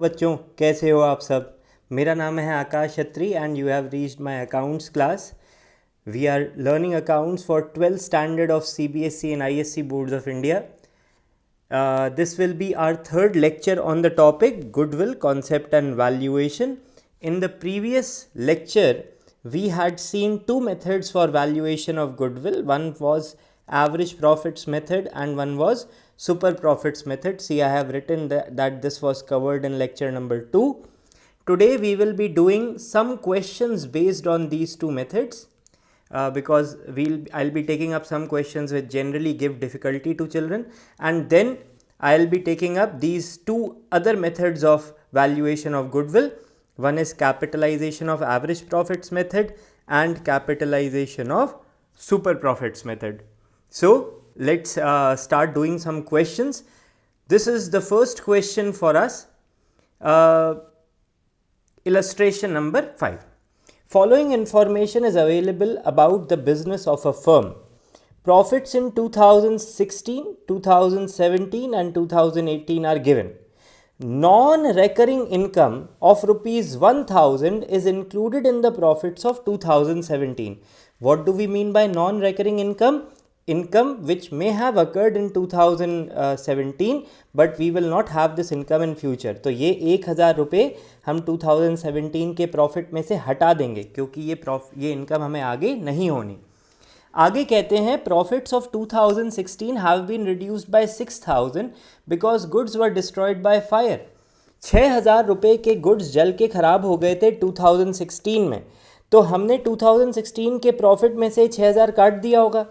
बच्चों कैसे हो आप सब। मेरा नाम है Akash Chhatri and you have reached my accounts class. We are learning accounts for 12th standard of CBSE and ISC boards of India. This will be our third lecture on the topic goodwill concept and valuation. In the previous lecture we had seen two methods for valuation of goodwill. One was average profits method and one was super profits method. See, I have written that this was covered in lecture number 2. Today we will be doing some questions based on these two methods. Because I'll be taking up some questions which generally give difficulty to children, and then I'll be taking up these two other methods of valuation of goodwill. One is capitalization of average profits method and capitalization of super profits method. So let's start doing some questions. This is the first question for us. Illustration number 5. Following information is available about the business of a firm. Profits in 2016, 2017 and 2018 are given. Non-recurring income of rupees 1000 is included in the profits of 2017. What do we mean by non-recurring income? Income which may have occurred in 2017 but we will not have this income in future. तो ये 1000 रुपये हम 2017 के profit में से हटा देंगे क्योंकि ये इनकम हमें आगे नहीं होनी. आगे कहते हैं profits of 2016 have been reduced by 6000 because goods were destroyed by fire. 6000 रुपये के गुड्स जल के ख़राब हो गए थे 2016 में. तो हमने 2016 के प्रॉफिट में से 6000 काट दिया होगा.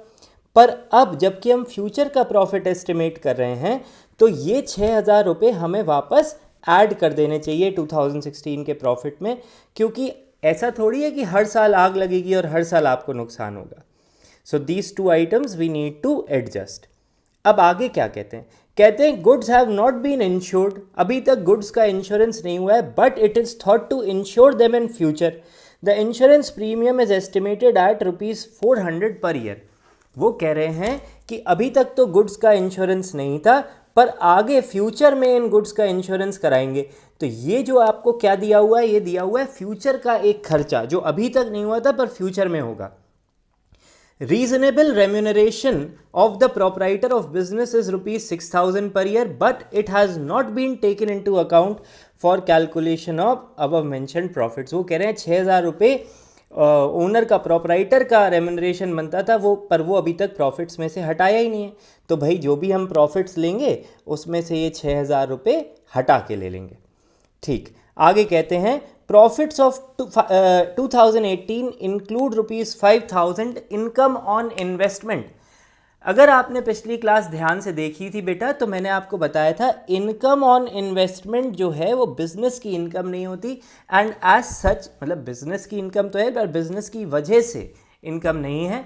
पर अब जबकि हम फ्यूचर का प्रॉफिट एस्टिमेट कर रहे हैं तो ये 6000 रुपये हमें वापस ऐड कर देने चाहिए 2016 के प्रॉफिट में, क्योंकि ऐसा थोड़ी है कि हर साल आग लगेगी और हर साल आपको नुकसान होगा. So these two items we need to adjust. अब आगे क्या कहते हैं? कहते हैं goods have not been insured. अभी तक गुड्स का इंश्योरेंस नहीं हुआ है but it is thought to insure them in future. The insurance premium is estimated at ₹400 per year. वो कह रहे हैं कि अभी तक तो गुड्स का इंश्योरेंस नहीं था पर आगे फ्यूचर में इन गुड्स का इंश्योरेंस कराएंगे. तो ये जो आपको क्या दिया हुआ है, ये दिया हुआ है फ्यूचर का एक खर्चा जो अभी तक नहीं हुआ था पर फ्यूचर में होगा. Reasonable remuneration of the proprietor of business is ₹6000 per year but it has not been taken into account for calculation of above mentioned profits. वो कह रहे हैं 6000 रुपये ओनर का प्रोपराइटर का रेम्यूनरेशन बनता था वो अभी तक प्रॉफिट्स में से हटाया ही नहीं है. तो भाई जो भी हम प्रॉफिट्स लेंगे उसमें से ये 6000 रुपये हटा के ले लेंगे. ठीक, आगे कहते हैं profits of 2018 include ₹5000 income on investment. अगर आपने पिछली क्लास ध्यान से देखी थी बेटा तो मैंने आपको बताया था इनकम ऑन इन्वेस्टमेंट जो है वो बिज़नेस की इनकम नहीं होती. एंड एज सच मतलब बिज़नेस की इनकम तो है पर बिज़नेस की वजह से इनकम नहीं है.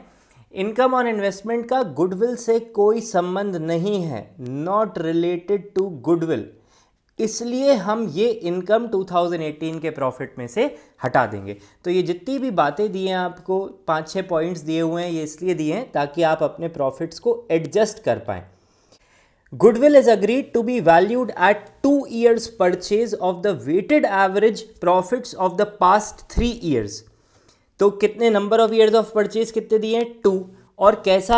इनकम ऑन इन्वेस्टमेंट का गुडविल से कोई संबंध नहीं है, नॉट रिलेटेड टू गुडविल. इसलिए हम ये इनकम 2018 के प्रॉफिट में से हटा देंगे. तो ये जितनी भी बातें दी हैं आपको 5-6 पॉइंट्स दिए हुए हैं, ये इसलिए दिए हैं ताकि आप अपने प्रॉफिट्स को एडजस्ट कर पाएँ. Goodwill is agreed to be valued at 2 years purchase of the weighted average profits of the past 3 years. तो कितने number of years of purchase कितने दिए हैं? 2. और कैसा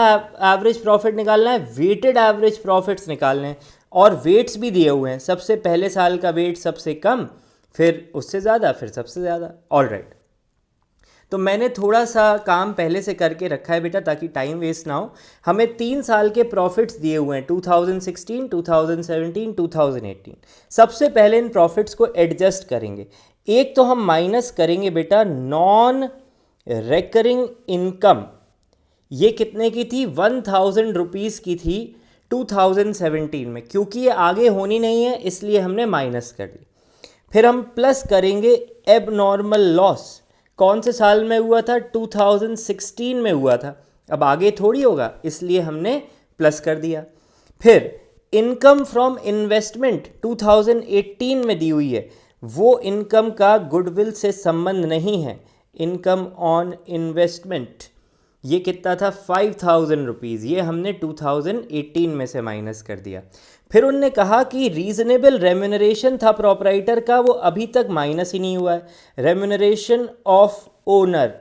एवरेज प्रॉफिट निकालना है? वेटेड एवरेज प्रॉफिट्स निकालने हैं. और वेट्स भी दिए हुए हैं, सबसे पहले साल का वेट सबसे कम, फिर उससे ज़्यादा, फिर सबसे ज़्यादा. All right. तो मैंने थोड़ा सा काम पहले से करके रखा है बेटा ताकि टाइम वेस्ट ना हो. हमें 3 साल के प्रॉफिट्स दिए हुए हैं 2016, 2017, 2018. सबसे पहले इन प्रॉफिट्स को एडजस्ट करेंगे. एक तो हम माइनस करेंगे बेटा नॉन रिकरिंग इनकम. ये कितने की थी? 1000 रुपीज़ की थी 2017 में. क्योंकि ये आगे होनी नहीं है इसलिए हमने माइनस कर दी. फिर हम प्लस करेंगे एबनॉर्मल लॉस. कौन से साल में हुआ था? 2016 में हुआ था. अब आगे थोड़ी होगा इसलिए हमने प्लस कर दिया. फिर इनकम फ्रॉम इन्वेस्टमेंट 2018 में दी हुई है, वो इनकम का गुडविल से संबंध नहीं है. इनकम ऑन इन्वेस्टमेंट ये कितना था? 5000 रुपीज़. ये हमने 2018 में से माइनस कर दिया. फिर उनने कहा कि रीजनेबल रेम्यूनरेशन था प्रोपराइटर का, वो अभी तक माइनस ही नहीं हुआ है। रेम्यूनरेशन ऑफ ओनर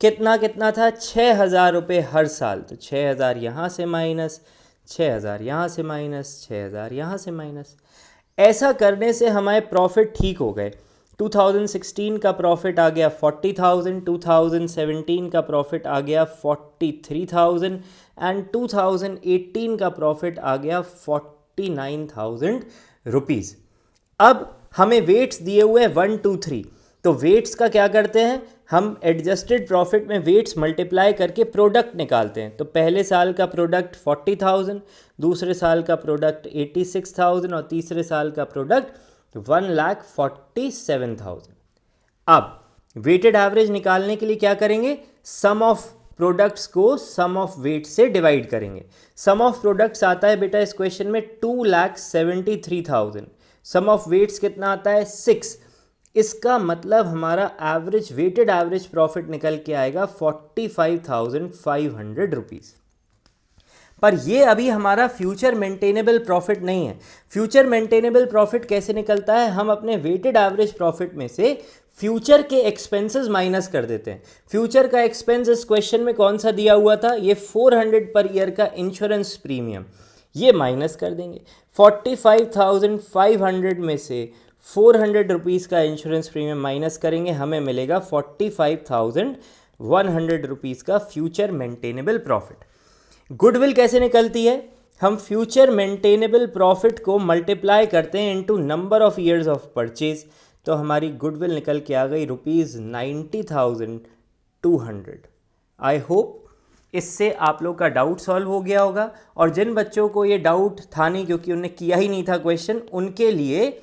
कितना कितना था, 6,000 रुपये हर साल। तो 6,000 यहाँ से माइनस, 6,000 यहाँ से माइनस, 6,000 यहाँ से माइनस। ऐसा करने से हमारे प्रॉफिट ठीक हो गए। 2016 का प्रॉफिट आ गया 40,000, 2017 का प्रॉफिट आ गया 43,000 एंड 2018 का प्रॉफिट आ गया 49,000 रुपीज़। अब हमें वेट्स दिए हुए हैं 1, 2, 3। तो वेट्स का क्या करते हैं, हम एडजस्टेड प्रॉफिट में वेट्स मल्टीप्लाई करके प्रोडक्ट निकालते हैं। तो पहले साल का प्रोडक्ट 40,000, दूसरे साल का प्रोडक्ट 86,000 और तीसरे साल का प्रोडक्ट 1,47,000। अब वेटेड एवरेज निकालने के लिए क्या करेंगे, सम ऑफ प्रोडक्ट्स को सम ऑफ वेट से डिवाइड करेंगे। सम ऑफ प्रोडक्ट्स आता है बेटा इस क्वेश्चन में 2,73,000। सम ऑफ वेट्स कितना आता है 6। इसका मतलब हमारा एवरेज वेटेड एवरेज प्रॉफिट निकल के आएगा 45,500 रुपीज़। पर ये अभी हमारा फ्यूचर मेंटेनेबल प्रॉफिट नहीं है। फ्यूचर मेंटेनेबल प्रॉफिट कैसे निकलता है, हम अपने वेटेड एवरेज प्रॉफिट में से फ्यूचर के एक्सपेंसेस माइनस कर देते हैं। फ्यूचर का एक्सपेंस इस क्वेश्चन में कौन सा दिया हुआ था, ये 400 पर ईयर का इंश्योरेंस प्रीमियम, ये माइनस कर देंगे। 45,500 में से 400 रुपीज़ का इंश्योरेंस प्रीमियम माइनस करेंगे, हमें मिलेगा 45,100 रुपीज़ का फ्यूचर मेंटेनेबल प्रॉफिट। गुडविल कैसे निकलती है, हम फ्यूचर मेंटेनेबल प्रॉफिट को मल्टीप्लाई करते हैं into number of years of purchase. तो हमारी गुडविल निकल के आ गई ₹90,200। आई होप इससे आप लोग का डाउट सॉल्व हो गया होगा। और जिन बच्चों को ये डाउट था नहीं क्योंकि उन्होंने किया ही नहीं था क्वेश्चन, उनके लिए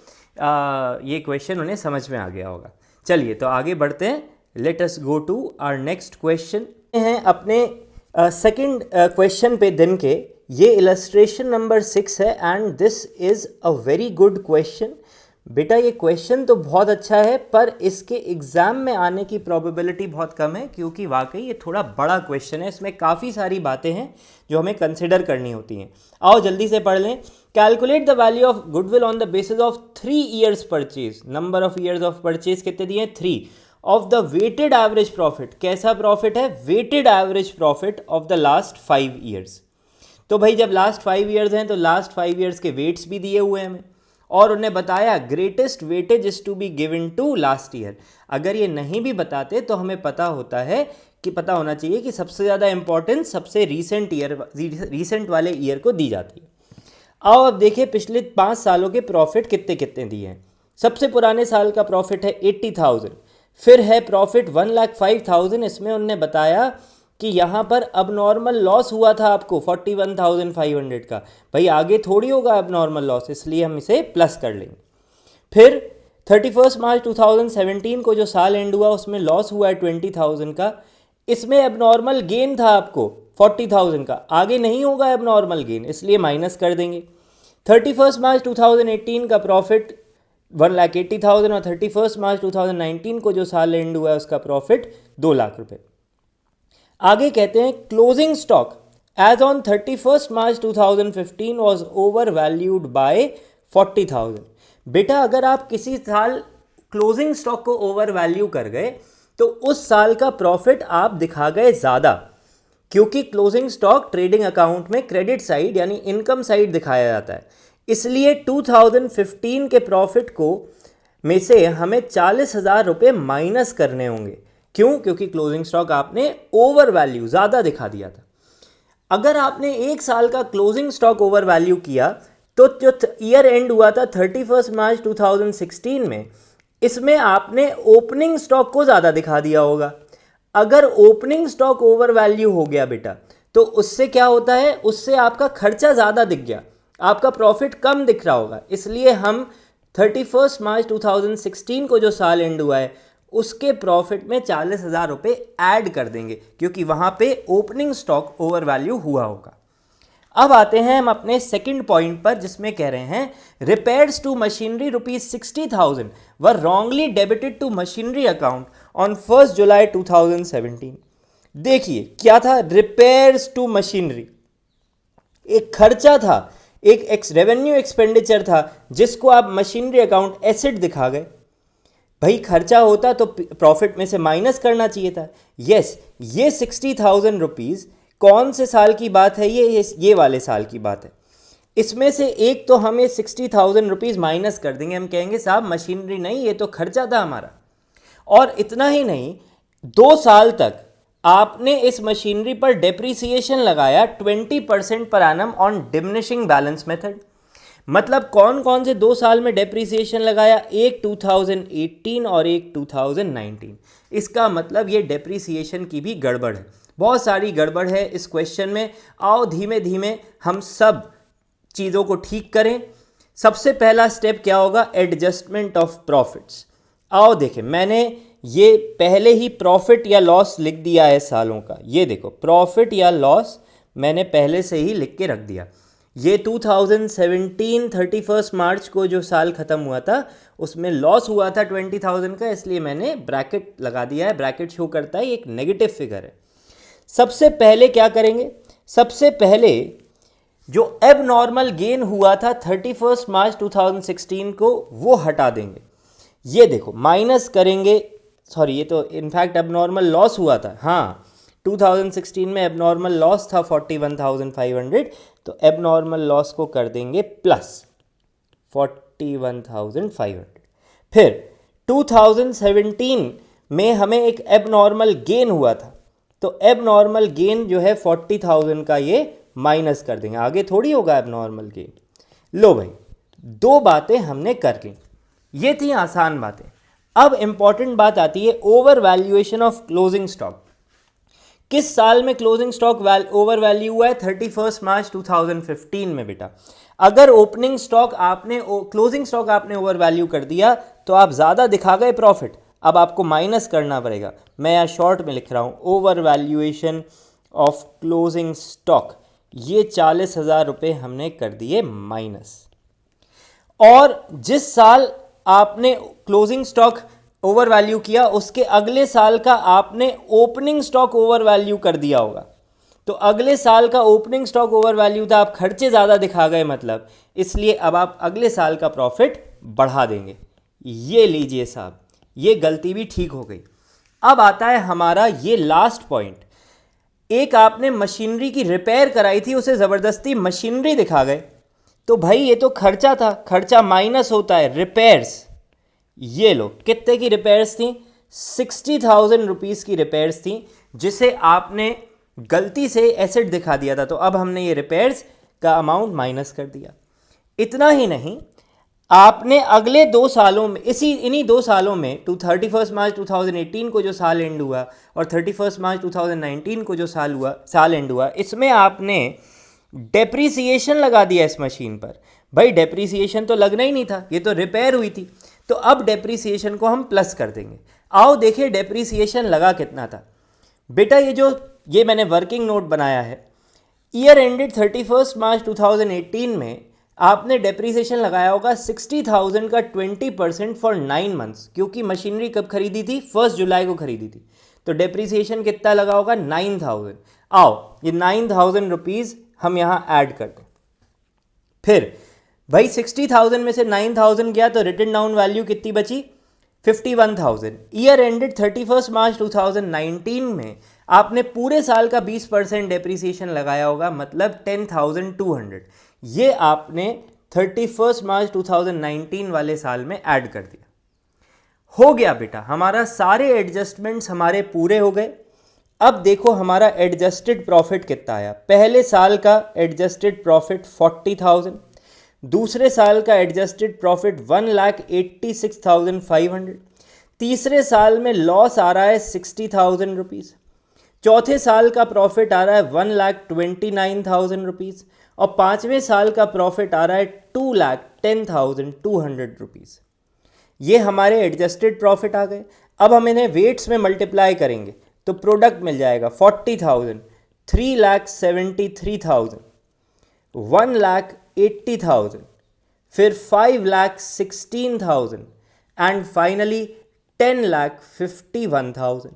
ये क्वेश्चन उन्हें समझ में आ गया होगा। चलिए तो आगे बढ़ते हैं। Let us go to our next question. हैं अपने सेकंड क्वेश्चन पे दिन के। ये इलस्ट्रेशन नंबर 6 है and this is a very good question. बेटा ये क्वेश्चन तो बहुत अच्छा है पर इसके एग्ज़ाम में आने की प्रोबेबिलिटी बहुत कम है क्योंकि वाकई ये थोड़ा बड़ा क्वेश्चन है। इसमें काफ़ी सारी बातें हैं जो हमें कंसिडर करनी होती हैं। आओ जल्दी से पढ़ लें। Calculate the value of goodwill on the basis of 3 years purchase. Number of years of purchase कितने दिए हैं, 3। Of the weighted average profit, कैसा प्रॉफिट है, weighted average profit of the last 5 years. तो भाई जब लास्ट 5 ईयर्स हैं तो लास्ट 5 ईयर्स के वेट्स भी दिए हुए हैं हमें, और उन्हें बताया greatest weightage is to be given to last year. अगर ये नहीं भी बताते तो हमें पता होता है कि पता होना चाहिए कि सबसे ज़्यादा इंपॉर्टेंस सबसे रीसेंट वाले ईयर को दी जाती है। आओ अब देखिए पिछले 5 सालों के प्रॉफिट कितने कितने दिए हैं। सबसे पुराने साल का प्रॉफिट है 80,000, फिर है प्रॉफिट 1,05,000। इसमें उन्होंने बताया कि यहाँ पर अबनॉर्मल लॉस हुआ था आपको 41,500 का। भाई आगे थोड़ी होगा अबनॉर्मल लॉस, इसलिए हम इसे प्लस कर लेंगे। फिर 31 मार्च 2017 को जो साल एंड हुआ उसमें लॉस हुआ है 20,000 का। इसमें एबनॉर्मल गेन था आपको 40,000 का, आगे नहीं होगा एबनॉर्मल गेन, इसलिए माइनस कर देंगे। 31 मार्च 2018 का प्रॉफिट 1,80,000 और 31 मार्च 2019 को जो साल एंड हुआ है उसका प्रॉफिट 2 लाख रुपए। आगे कहते हैं closing stock as on 31 March 2015 was over valued by 40,000। बेटा अगर आप किसी साल क्लोजिंग स्टॉक को ओवर वैल्यू कर गए तो उस साल का प्रॉफिट आप दिखा गए ज़्यादा, क्योंकि क्लोजिंग स्टॉक ट्रेडिंग अकाउंट में क्रेडिट साइड यानी इनकम साइड दिखाया जाता है। इसलिए 2015 के प्रॉफिट को में से हमें 40,000 रुपये माइनस करने होंगे। क्यों? क्योंकि क्लोजिंग स्टॉक आपने ओवर वैल्यू ज़्यादा दिखा दिया था। अगर आपने एक साल का क्लोजिंग स्टॉक ओवर वैल्यू किया तो जो ईयर एंड हुआ था 31 मार्च 2016 में, इसमें आपने ओपनिंग स्टॉक को ज़्यादा दिखा दिया होगा। अगर ओपनिंग स्टॉक ओवर वैल्यू हो गया बेटा तो उससे क्या होता है, उससे आपका खर्चा ज़्यादा दिख गया, आपका प्रॉफिट कम दिख रहा होगा। इसलिए हम 31 मार्च 2016 को जो साल एंड हुआ है उसके प्रॉफिट में 40,000 रुपये ऐड कर देंगे, क्योंकि वहाँ पे ओपनिंग स्टॉक ओवर वैल्यू हुआ होगा। अब आते हैं हम अपने सेकंड पॉइंट पर, जिसमें कह रहे हैं repairs to machinery ₹60,000 were wrongly debited to machinery account on 1 July 2017। देखिए क्या था, रिपेयर्स टू मशीनरी एक खर्चा था एक रेवेन्यू एक्सपेंडिचर था जिसको आप मशीनरी अकाउंट एसेट दिखा गए। भाई खर्चा होता तो प्रॉफिट में से माइनस करना चाहिए था। यस, ये 60,000 रुपीज़ कौन से साल की बात है? ये वाले साल की बात है। इसमें से एक तो हम ये 60,000 रुपीज़ माइनस कर देंगे, हम कहेंगे साहब मशीनरी नहीं, ये तो खर्चा था हमारा। और इतना ही नहीं, 2 साल तक आपने इस मशीनरी पर डेप्रीसिएशन लगाया 20% per annum on diminishing balance method. मतलब कौन कौन से 2 साल में डेप्रीसिएशन लगाया? एक 2018 और एक 2019। इसका मतलब ये डेप्रीसिएशन की भी गड़बड़ है, बहुत सारी गड़बड़ है इस क्वेश्चन में। आओ धीमे धीमे हम सब चीज़ों को ठीक करें। सबसे पहला स्टेप क्या होगा? Adjustment of profits. आओ देखें, मैंने ये पहले ही प्रॉफिट या लॉस लिख दिया है सालों का। ये देखो, प्रॉफिट या लॉस मैंने पहले से ही लिख के रख दिया। ये 2017 31 मार्च को जो साल ख़त्म हुआ था उसमें लॉस हुआ था 20,000 का, इसलिए मैंने ब्रैकेट लगा दिया है। ब्रैकेट शो करता है एक नेगेटिव फिगर है। सबसे पहले क्या करेंगे? सबसे पहले जो एब नॉर्मल गेन हुआ था 31 मार्च 2016 को वो हटा देंगे। ये देखो माइनस करेंगे, सॉरी ये तो इनफैक्ट एबनॉर्मल लॉस हुआ था। हाँ, 2016 में एबनॉर्मल लॉस था 41,500, तो एबनॉर्मल लॉस को कर देंगे प्लस 41,500। फिर 2017 में हमें एक एबनॉर्मल गेन हुआ था, तो एबनॉर्मल गेन जो है 40,000 का ये माइनस कर देंगे। आगे थोड़ी होगा एबनॉर्मल गेन। लो भाई, 2 बातें हमने कर ली, ये थी आसान बातें। अब इंपॉर्टेंट बात आती है over valuation of closing stock. किस साल में क्लोजिंग स्टॉक ओवर वैल्यू हुआ है? 31 मार्च 2015 में बेटा। अगर ओपनिंग स्टॉक आपने क्लोजिंग स्टॉक आपने ओवर वैल्यू कर दिया तो आप ज़्यादा दिखा गए प्रॉफिट, अब आपको माइनस करना पड़ेगा। मैं यहाँ शॉर्ट में लिख रहा हूँ over valuation of closing stock, ये 40,000 रुपये हमने कर दिए माइनस। और जिस साल आपने क्लोजिंग स्टॉक ओवर वैल्यू किया उसके अगले साल का आपने ओपनिंग स्टॉक ओवर वैल्यू कर दिया होगा, तो अगले साल का ओपनिंग स्टॉक ओवर वैल्यू था, आप खर्चे ज़्यादा दिखा गए मतलब, इसलिए अब आप अगले साल का प्रॉफिट बढ़ा देंगे। ये लीजिए साहब, ये गलती भी ठीक हो गई। अब आता है हमारा ये लास्ट पॉइंट। एक आपने मशीनरी की रिपेयर कराई थी, उसे ज़बरदस्ती मशीनरी दिखा गए, तो भाई ये तो खर्चा था, खर्चा माइनस होता है रिपेयर्स। ये लो, कितने की रिपेयर्स थी? 60,000 रुपीज़ की रिपेयर्स थी, जिसे आपने गलती से एसेट दिखा दिया था, तो अब हमने ये रिपेयर्स का अमाउंट माइनस कर दिया। इतना ही नहीं, आपने अगले 2 सालों में इन्हीं 2 सालों में 31 मार्च 2018 को जो साल एंड हुआ और 31 मार्च 2019 को जो साल एंड हुआ, इसमें आपने डेप्रीसिएशन लगा दिया इस मशीन पर। भाई डेप्रीसिएशन तो लगना ही नहीं था, ये तो रिपेयर हुई थी, तो अब डेप्रीसिएशन को हम प्लस कर देंगे। आओ देखिए डेप्रीसिएशन लगा कितना था बेटा। ये मैंने वर्किंग नोट बनाया है। ईयर एंडेड 31 मार्च 2018 में आपने डेप्रीसिएशन लगाया होगा 60,000 का 20% फॉर 9 मंथ्स, क्योंकि मशीनरी कब खरीदी थी? 1 जुलाई को खरीदी थी, तो डेप्रीसिएशन कितना लगा होगा? 9,000। आओ ये 9,000 रुपीज़ हम यहाँ ऐड कर दें। फिर भाई 60,000 में से 9,000 गया तो रिटन डाउन वैल्यू कितनी बची? 51,000। ईयर एंडेड 31 मार्च 2019 में आपने पूरे साल का 20% डेप्रीसिएशन लगाया होगा, मतलब 10,200। ये आपने 31 मार्च 2019 वाले साल में ऐड कर दिया। हो गया बेटा, हमारा सारे एडजस्टमेंट्स हमारे पूरे हो गए। अब देखो हमारा एडजस्टेड प्रॉफिट कितना आया। पहले साल का एडजस्टेड प्रॉफिट 40,000, दूसरे साल का एडजस्टेड प्रॉफिट 1,86,500, तीसरे साल में लॉस आ रहा है 60,000 रुपीज़, चौथे साल का प्रॉफिट आ रहा है 1,29,000 रुपीज़ और पाँचवें साल का प्रॉफिट आ रहा है 2,10,200 रुपीज़। ये हमारे एडजस्टेड प्रॉफिट आ गए। अब हम इन्हें वेट्स में मल्टीप्लाई करेंगे तो प्रोडक्ट मिल जाएगा 40,000, 3,73,000, 1,80,000, फिर 5,16,000 एंड फाइनली 10,51,000।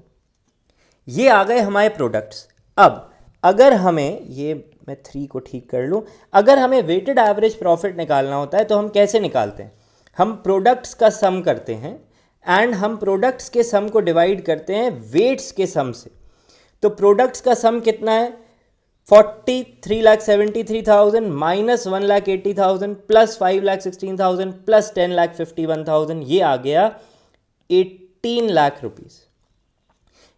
ये आ गए हमारे प्रोडक्ट्स। अब अगर हमें ये मैं 3 को ठीक कर लूँ। अगर हमें वेटेड एवरेज प्रॉफिट निकालना होता है तो हम कैसे निकालते हैं? हम प्रोडक्ट्स का सम करते हैं एंड हम प्रोडक्ट्स के सम को डिवाइड करते हैं वेट्स के सम से। तो प्रोडक्ट्स का सम कितना है? 43,73,000 माइनस 1,80,000 प्लस 5,16,000 प्लस 10,51,000, ये आ गया 18 लाख रुपीज़।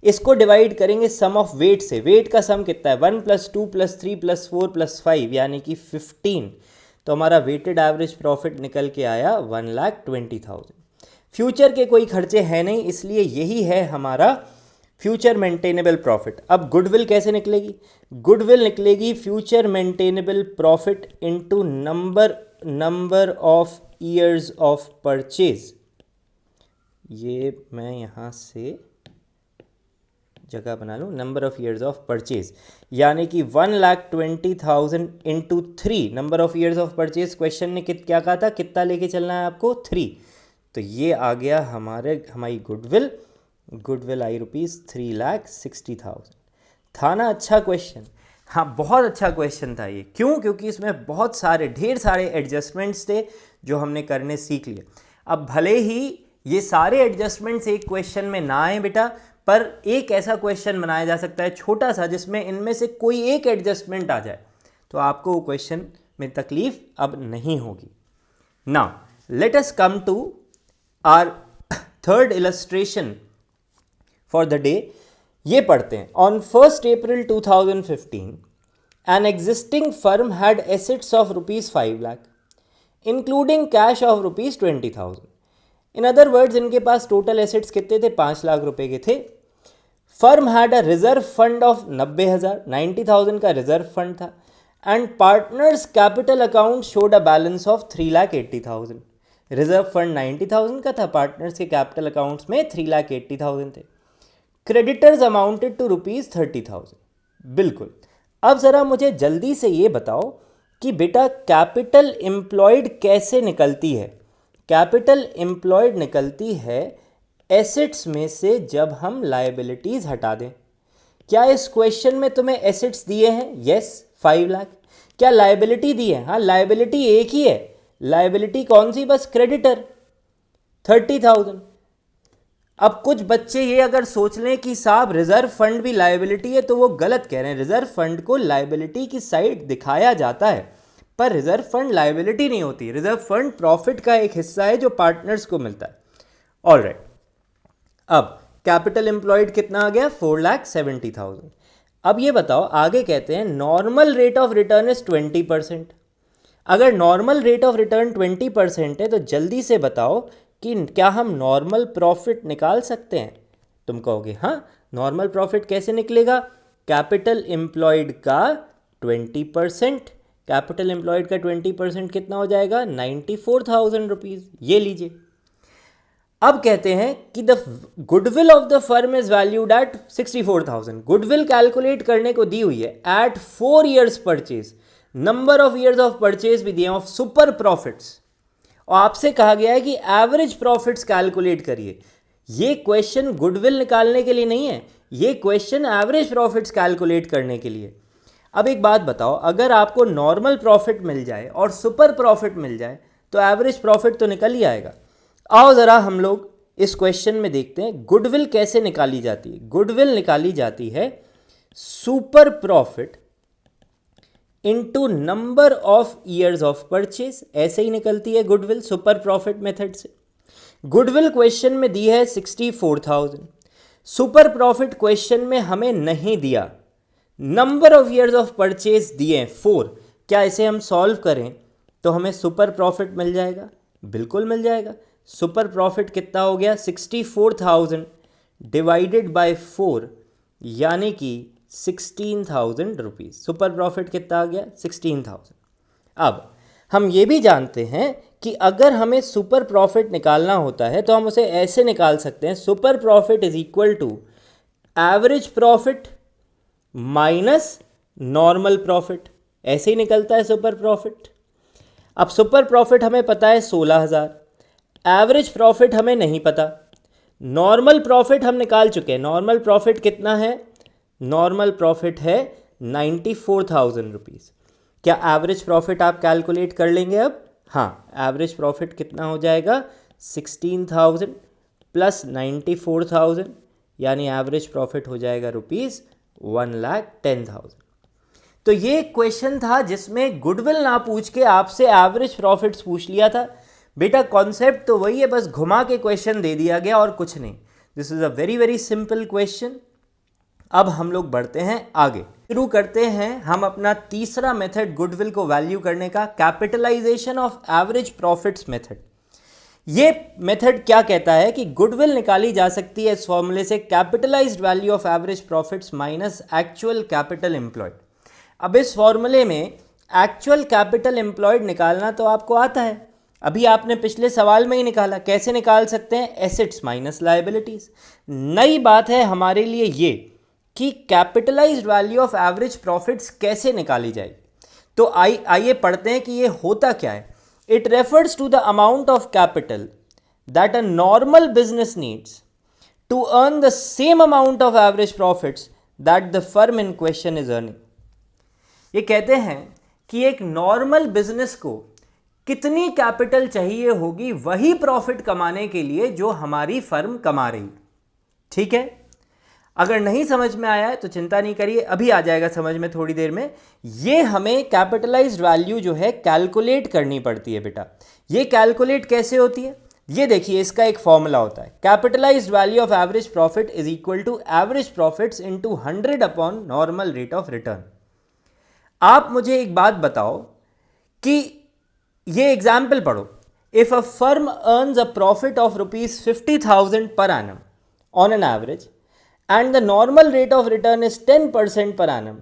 इसको डिवाइड करेंगे सम ऑफ वेट से। वेट का सम कितना है? 1 + 2 + 3 + 4 + 5 यानी कि 15। तो हमारा वेटेड एवरेज प्रॉफिट निकल के आया 1,20,000। फ्यूचर के कोई खर्चे हैं नहीं, इसलिए यही है हमारा फ्यूचर मेंटेनेबल प्रॉफिट। अब गुडविल कैसे निकलेगी? गुडविल निकलेगी future maintainable profit into number of years of purchase. ये मैं यहाँ से जगह बना लूँ, number of years of purchase, यानी कि 1,20,000 into 3 number of years of purchase. Question ने क्या कहा था? कितना लेके चलना है आपको? 3। तो ये आ गया हमारी गुडविल आई ₹3,60,000। था ना अच्छा क्वेश्चन? हाँ, बहुत अच्छा क्वेश्चन था ये। क्यों? क्योंकि इसमें बहुत सारे ढेर सारे एडजस्टमेंट्स थे जो हमने करने सीख लिए। अब भले ही ये सारे एडजस्टमेंट्स एक क्वेश्चन में ना आए बेटा, पर एक ऐसा क्वेश्चन बनाया जा सकता है छोटा सा जिसमें इनमें से कोई एक एडजस्टमेंट आ जाए, तो आपको वो क्वेश्चन में तकलीफ अब नहीं होगी। Now let us come to our third illustration for the day. ये पढ़ते हैं। On 1 April 2015 an existing firm had assets of ₹5 lakh including cash of ₹20,000। In other words, इनके पास टोटल एसेट्स कितने थे? 5 लाख रुपए के थे। Firm had a reserve fund of 90,000, 90,000 का रिजर्व फंड था। And partners capital account showed a balance of 3,80,000। Reserve fund 90,000 का था, पार्टनर्स के कैपिटल अकाउंट्स में 3,80,000 थे। Creditors amounted to ₹30,000। बिल्कुल। अब ज़रा मुझे जल्दी से ये बताओ कि बेटा कैपिटल एम्प्लॉयड कैसे निकलती है? कैपिटल एम्प्लॉयड निकलती है एसेट्स में से जब हम लायबिलिटीज़ हटा दें। क्या इस क्वेश्चन में तुम्हें एसेट्स दिए हैं? यस, 5 लाख। क्या लायबिलिटी दी है? हाँ, लायबिलिटी एक ही है। लायबिलिटी कौन सी? बस क्रेडिटर 30,000। अब कुछ बच्चे ये अगर सोच लें कि साहब रिजर्व फंड भी लायबिलिटी है, तो वो गलत कह रहे हैं। रिजर्व फंड को लायबिलिटी की साइड दिखाया जाता है, पर रिजर्व फंड लायबिलिटी नहीं होती। रिजर्व फंड प्रॉफिट का एक हिस्सा है जो पार्टनर्स को मिलता है। ऑलराइट, अब कैपिटल एम्प्लॉयड कितना आ गया? 4,70,000। अब ये बताओ, आगे कहते हैं normal rate of return is 20%। अगर नॉर्मल रेट ऑफ रिटर्न 20% है तो जल्दी से बताओ कि क्या हम नॉर्मल प्रॉफिट निकाल सकते हैं? तुम कहोगे हाँ, नॉर्मल प्रॉफिट कैसे निकलेगा? कैपिटल एम्प्लॉयड का 20%। कैपिटल एम्प्लॉयड का 20% कितना हो जाएगा? 94,000 रुपीज़। ये लीजिए। अब कहते हैं कि the goodwill of the firm is valued at 64,000। Goodwill calculate करने को दी हुई है at 4 years purchase. Number of years of purchase भी दिए ऑफ सुपर प्रॉफिट्स, और आपसे कहा गया है कि एवरेज प्रॉफिट्स कैलकुलेट करिए। ये क्वेश्चन गुडविल निकालने के लिए नहीं है, ये क्वेश्चन एवरेज प्रॉफिट्स कैलकुलेट करने के लिए। अब एक बात बताओ, अगर आपको नॉर्मल प्रॉफिट मिल जाए और सुपर प्रॉफिट मिल जाए तो एवरेज प्रॉफिट तो निकल ही आएगा। आओ ज़रा हम लोग इस क्वेश्चन में देखते हैं गुडविल कैसे निकाली जाती है। गुडविल निकाली जाती है super profit into number of years of purchase. ऐसे ही निकलती है गुडविल सुपर प्रॉफिट मेथड से। गुडविल क्वेश्चन में दी है 64,000। सुपर प्रॉफिट क्वेश्चन में हमें नहीं दिया। Number of years of purchase दिए 4। क्या इसे हम सॉल्व करें तो हमें सुपर प्रॉफिट मिल जाएगा? बिल्कुल मिल जाएगा। सुपर प्रॉफिट कितना हो गया? 64,000 डिवाइडेड बाय 4 यानी कि 16,000 रुपीज़। सुपर प्रॉफिट कितना आ गया? 16,000। अब हम ये भी जानते हैं कि अगर हमें सुपर प्रॉफिट निकालना होता है तो हम उसे ऐसे निकाल सकते हैं, super profit is equal to average profit minus normal profit. ऐसे ही निकलता है सुपर प्रॉफिट। अब सुपर प्रॉफिट हमें पता है 16,000, एवरेज प्रॉफिट हमें नहीं पता, नॉर्मल प्रॉफिट हम निकाल चुके हैं। नॉर्मल प्रॉफिट कितना है? नॉर्मल प्रॉफिट है 94,000 रुपीज़। क्या एवरेज प्रॉफिट आप कैलकुलेट कर लेंगे अब? हाँ, एवरेज प्रॉफिट कितना हो जाएगा? 16,000 प्लस 94,000, यानी एवरेज प्रॉफिट हो जाएगा रुपीज़ 1,10,000। तो ये क्वेश्चन था जिसमें गुडविल ना पूछ के आपसे एवरेज प्रॉफिट्स पूछ लिया था। बेटा कॉन्सेप्ट तो वही है, बस घुमा के क्वेश्चन दे दिया गया और कुछ नहीं। This is a very very simple question. अब हम लोग बढ़ते हैं आगे, शुरू करते हैं हम अपना तीसरा मेथड गुडविल को वैल्यू करने का, capitalisation of average profits method. ये मेथड क्या कहता है कि गुडविल निकाली जा सकती है इस फॉर्मूले से, capitalised value of average profits minus actual capital employed. अब इस फॉर्मूले में एक्चुअल कैपिटल एम्प्लॉयड निकालना तो आपको आता है, अभी आपने पिछले सवाल में ही निकाला। कैसे निकाल सकते हैं? Assets minus liabilities. नई बात है हमारे लिए ये कि capitalised value of average profits कैसे निकाली जाएगी। तो आइए पढ़ते हैं कि ये होता क्या है। It refers to the amount of capital that a normal business needs to earn the same amount of average profits that the firm in question is earning. ये कहते हैं कि एक नॉर्मल बिजनेस को कितनी कैपिटल चाहिए होगी वही प्रॉफिट कमाने के लिए जो हमारी फर्म कमा रही। ठीक है, अगर नहीं समझ में आया है तो चिंता नहीं करिए, अभी आ जाएगा समझ में थोड़ी देर में। ये हमें कैपिटलाइज्ड वैल्यू जो है कैलकुलेट करनी पड़ती है बेटा। ये कैलकुलेट कैसे होती है? ये देखिए, इसका एक फॉर्मूला होता है, capitalised value of average profit is equal to average profits into 100 upon normal rate of return. आप मुझे एक बात बताओ कि ये एग्जाम्पल पढ़ो। If a firm earns a profit of ₹50,000 per annum on an average and the normal rate of return is 10% per annum,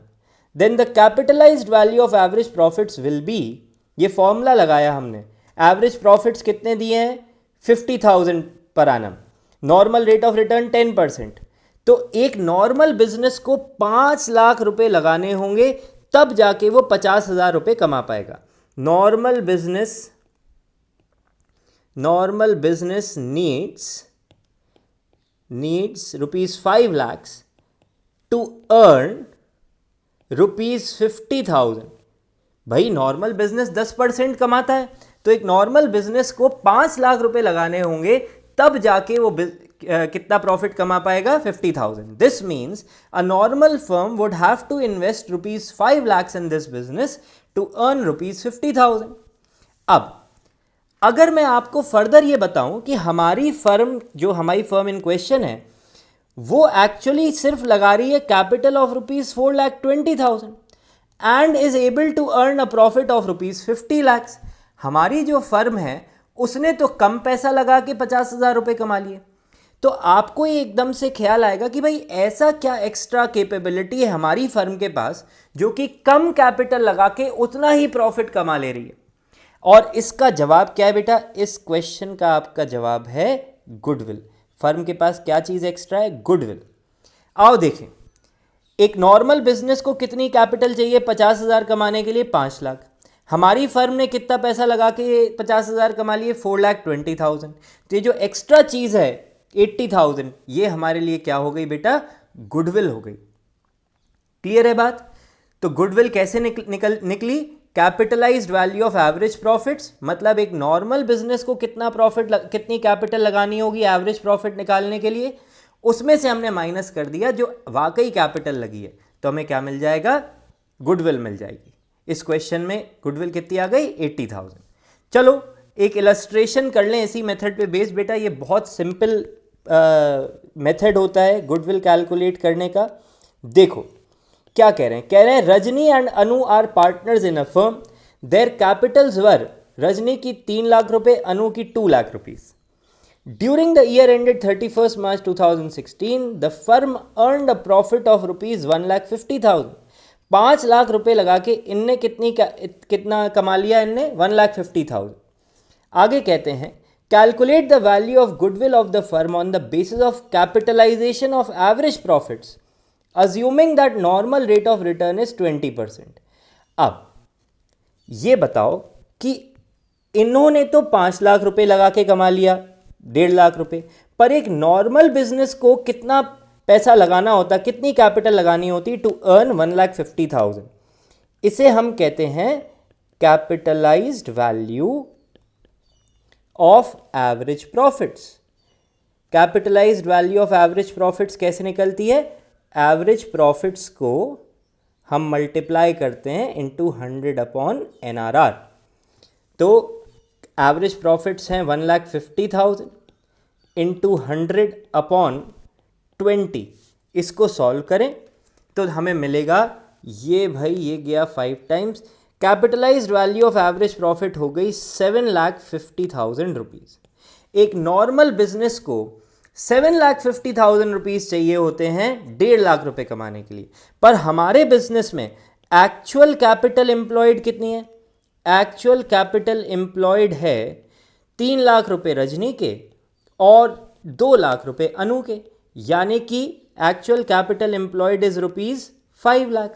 then the capitalized value of average profits will be, ये formula लगाया हमने, average profits कितने दिए हैं? 50,000 per annum, normal rate of return 10%। तो एक normal business को 5 लाख रुपए लगाने होंगे तब जाके वो 50,000 रुपए कमा पाएगा। Normal business needs ₹5 lakhs to earn ₹50,000। भाई नॉर्मल बिजनेस 10% कमाता है, तो एक नॉर्मल बिजनेस को 5 लाख रुपए लगाने होंगे तब जाके वो कितना प्रॉफिट कमा पाएगा? 50,000। This means a normal firm would have to invest ₹5 lakhs in this business to earn ₹50,000। अब अगर मैं आपको फर्दर ये बताऊं कि हमारी फर्म इन क्वेश्चन है वो एक्चुअली सिर्फ लगा रही है capital of ₹4,20,000 and is able to earn a profit of ₹50 lakhs। हमारी जो फर्म है उसने तो कम पैसा लगा के 50,000 रुपए कमा लिए। तो आपको ये एकदम से ख्याल आएगा कि भाई ऐसा क्या एक्स्ट्रा कैपेबिलिटी है हमारी फर्म के पास जो कि कम कैपिटल लगा के उतना ही प्रॉफिट कमा ले रही है। और इसका जवाब क्या है बेटा? इस क्वेश्चन का आपका जवाब है गुडविल। फर्म के पास क्या चीज़ एक्स्ट्रा है? गुडविल। आओ देखें, एक नॉर्मल बिजनेस को कितनी कैपिटल चाहिए 50,000 कमाने के लिए? 5 लाख। हमारी फर्म ने कितना पैसा लगा के 50,000 कमा लिए? 4,20,000। तो ये जो एक्स्ट्रा चीज़ है 80,000, ये हमारे लिए क्या हो गई बेटा? गुडविल हो गई। क्लियर है बात? तो गुडविल कैसे निकली? Capitalised value of average profits, मतलब एक नॉर्मल बिजनेस को कितनी कैपिटल लगानी होगी एवरेज प्रॉफिट निकालने के लिए, उसमें से हमने माइनस कर दिया जो वाकई कैपिटल लगी है, तो हमें क्या मिल जाएगा? गुडविल मिल जाएगी। इस क्वेश्चन में गुडविल कितनी आ गई? 80,000। चलो एक इलस्ट्रेशन कर लें इसी मेथड पे बेस्ड। बेटा ये बहुत सिंपल मेथड होता है गुडविल कैलकुलेट करने का। देखो क्या कह रहे हैं? कह रहे हैं Rajni and Anu are partners in a firm, their capitals were, Rajni की 3 लाख रुपए, अनु की 2 lakh rupees. During the year ended 31 March 2016 the firm earned a profit of ₹1,50,000। 5 lakh रुपए लगा के इनने कितना कमा लिया? इनने 1,50,000। आगे कहते हैं calculate the value of goodwill of the firm on the basis of capitalisation of average profits assuming that normal rate of return is 20%। अब ये बताओ कि इन्होंने तो 5 लाख रुपए लगा के कमा लिया, 1.5 लाख रुपए, पर एक नॉर्मल बिजनेस को कितना पैसा लगाना होता, कितनी कैपिटल लगानी होती टू अर्न 1,50,000, इसे हम कहते हैं capitalised value of average profits. Capitalised value of average profits कैसे निकलती है? एवरेज प्रॉफिट्स को हम मल्टीप्लाई करते हैं इनटू 100 अपॉन NRR। तो एवरेज प्रॉफिट्स हैं 1,50,000 इंटू 100 अपॉन 20, इसको सॉल्व करें तो हमें मिलेगा ये भाई, ये गया 5 times, capitalised value of average profit हो गई 7,50,000 रुपीज़। एक नॉर्मल बिजनेस को 7,50,000 रुपीज़ चाहिए होते हैं 1.5 लाख रुपए कमाने के लिए, पर हमारे बिजनेस में एक्चुअल कैपिटल एम्प्लॉयड कितनी है? एक्चुअल कैपिटल एम्प्लॉयड है 3 लाख रुपए रजनी के और 2 लाख रुपए अनु के, यानी कि actual capital employed is ₹5 lakh.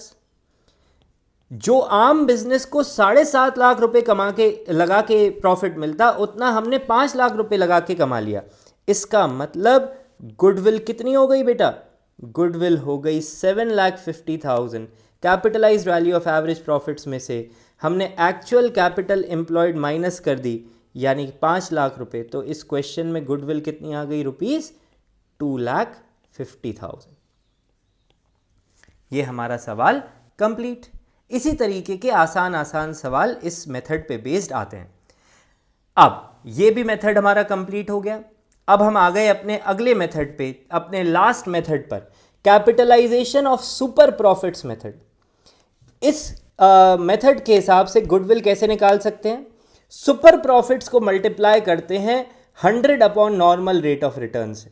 जो आम बिजनेस को 7.5 लाख रुपए कमा के लगा के प्रॉफिट मिलता, उतना हमने 5 लाख रुपए लगा के कमा लिया। इसका मतलब गुडविल कितनी हो गई बेटा? गुडविल हो गई 7,50,000। Capitalised value of average profits में से हमने एक्चुअल कैपिटल एम्प्लॉयड माइनस कर दी, यानी 5 लाख रुपए। तो इस क्वेश्चन में गुडविल कितनी आ गई? ₹2,50,000। ये हमारा सवाल कंप्लीट। इसी तरीके के आसान आसान सवाल इस मेथड पे बेस्ड आते हैं। अब ये भी मेथड हमारा कंप्लीट हो गया। अब हम आ गए अपने अगले मेथड पे, अपने लास्ट मेथड पर, capitalisation of super profits method. इस मेथड के हिसाब से गुडविल कैसे निकाल सकते हैं? सुपर प्रॉफिट्स को मल्टीप्लाई करते हैं 100 upon normal rate of return से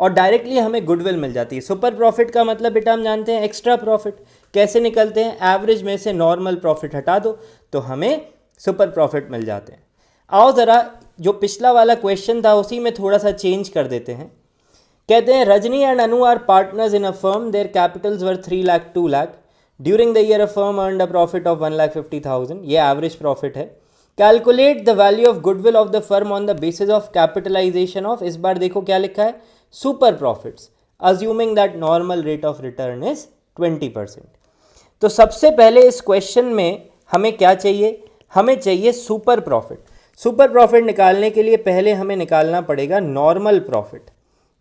और डायरेक्टली हमें गुडविल मिल जाती है। सुपर प्रॉफिट का मतलब बेटा हम जानते हैं एक्स्ट्रा प्रॉफिट। कैसे निकलते हैं? एवरेज में से नॉर्मल प्रॉफिट हटा दो तो हमें सुपर प्रॉफिट मिल जाते हैं। आओ ज़रा जो पिछला वाला क्वेश्चन था उसी में थोड़ा सा चेंज कर देते हैं। कहते हैं Rajni and Anu are partners in a firm, their capitals were 3 lakh 2 lakh, during the year a firm earned a profit of 1,50,000। ये एवरेज प्रॉफिट है। Calculate the value of goodwill of the firm on the basis of capitalisation of, इस बार देखो क्या लिखा है, super profits, assuming that normal rate of return is 20%। तो सबसे पहले इस क्वेश्चन में हमें क्या चाहिए? हमें चाहिए सुपर प्रॉफिट। सुपर प्रॉफिट निकालने के लिए पहले हमें निकालना पड़ेगा नॉर्मल प्रॉफिट।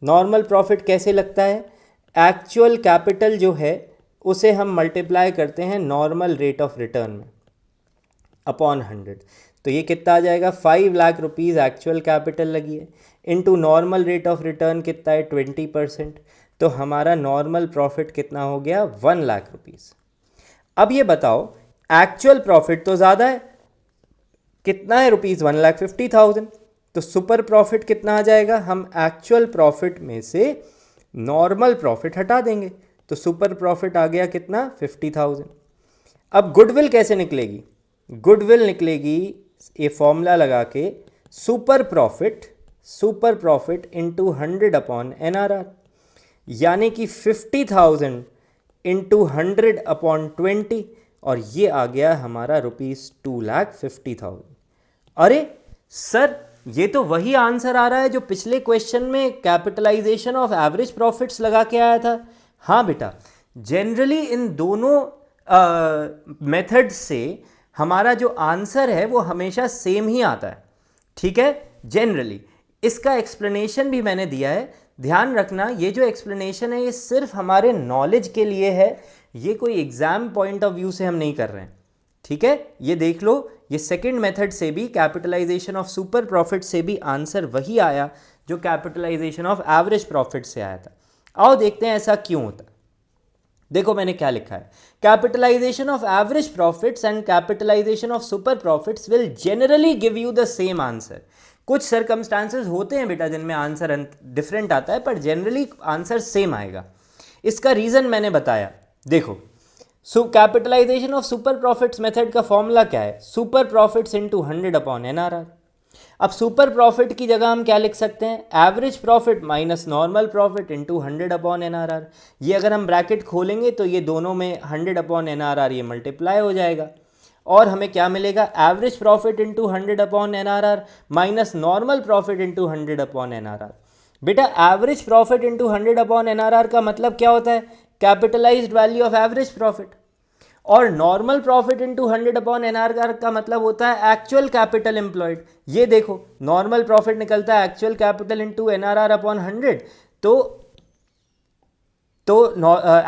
नॉर्मल प्रॉफिट कैसे लगता है? एक्चुअल कैपिटल जो है उसे हम मल्टीप्लाई करते हैं नॉर्मल रेट ऑफ रिटर्न में अपॉन 100। तो ये कितना आ जाएगा? 5 लाख रुपीज़ एक्चुअल कैपिटल लगी है into normal rate of return कितना है? 20%। तो हमारा नॉर्मल प्रॉफिट कितना हो गया? 1 लाख रुपीज़। अब ये बताओ एक्चुअल प्रॉफिट तो ज़्यादा है, कितना है? ₹1,50,000। तो सुपर प्रॉफिट कितना आ जाएगा? हम एक्चुअल प्रॉफिट में से नॉर्मल प्रॉफिट हटा देंगे तो सुपर प्रॉफिट आ गया कितना? 50,000। अब गुडविल कैसे निकलेगी? गुडविल निकलेगी ये फॉर्मूला लगा के, super profit into 100 upon NRR, यानी कि 50,000 इंटू 100 अपॉन 20, और ये आ गया हमारा ₹2,50,000। अरे सर, ये तो वही आंसर आ रहा है जो पिछले क्वेश्चन में कैपिटलाइजेशन ऑफ एवरेज प्रॉफिट्स लगा के आया था। हाँ बेटा, जनरली इन दोनों मेथड से हमारा जो आंसर है वो हमेशा सेम ही आता है। ठीक है, जनरली। इसका एक्सप्लेनेशन भी मैंने दिया है, ध्यान रखना। ये जो एक्सप्लेनेशन है ये सिर्फ हमारे नॉलेज के लिए है, ये कोई एग्जाम पॉइंट ऑफ व्यू से हम नहीं कर रहे हैं। ठीक है, ये देख लो, ये सेकंड मेथड से भी, कैपिटलाइजेशन ऑफ सुपर प्रॉफिट से भी आंसर वही आया जो कैपिटलाइजेशन ऑफ एवरेज प्रॉफिट से आया था। आओ देखते हैं ऐसा क्यों होता है। देखो मैंने क्या लिखा है, capitalisation of average profits and capitalisation of super profits will generally give you the same answer. कुछ सर्कमस्टांसेस होते हैं बेटा जिनमें आंसर डिफरेंट आता है, पर जनरली आंसर सेम आएगा। इसका रीज़न मैंने बताया। देखो, capitalisation of super profits method का फॉर्मूला क्या है? Super profits into 100 upon NRR। अब सुपर प्रॉफिट की जगह हम क्या लिख सकते हैं? Average profit minus normal profit into 100 upon NRR। ये अगर हम ब्रैकेट खोलेंगे तो ये दोनों में 100 अपॉन NRR ये मल्टीप्लाई हो जाएगा और हमें क्या मिलेगा? Average profit into 100 upon NRR minus normal profit into 100 upon NRR। बेटा average profit into 100 upon NRR का मतलब क्या होता है? Capitalised value of average profit. और normal profit into 100 upon NRR का मतलब होता है एक्चुअल कैपिटल एम्प्लॉयड। ये देखो नॉर्मल प्रॉफिट निकलता है actual capital into NRR upon 100। तो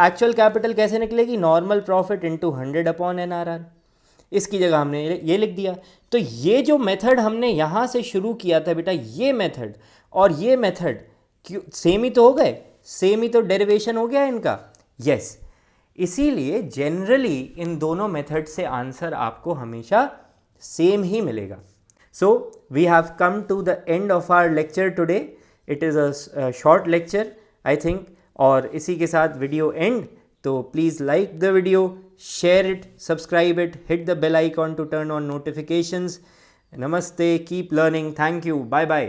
एक्चुअल कैपिटल कैसे निकलेगी? Normal profit into 100 upon NRR। इसकी जगह हमने ये लिख दिया। तो ये जो मेथड हमने यहाँ से शुरू किया था बेटा, ये मेथड और ये मेथड क्यों सेम ही तो हो गए? सेम ही तो डेरिवेशन हो गया इनका। यस, इसीलिए जनरली इन दोनों मेथड से आंसर आपको हमेशा सेम ही मिलेगा। So we have come to the end of our lecture today. It is a short lecture I think, और इसी के साथ वीडियो एंड। तो please like the video, share it, subscribe it, hit the bell icon to turn on notifications. Namaste, keep learning. Thank you. Bye bye.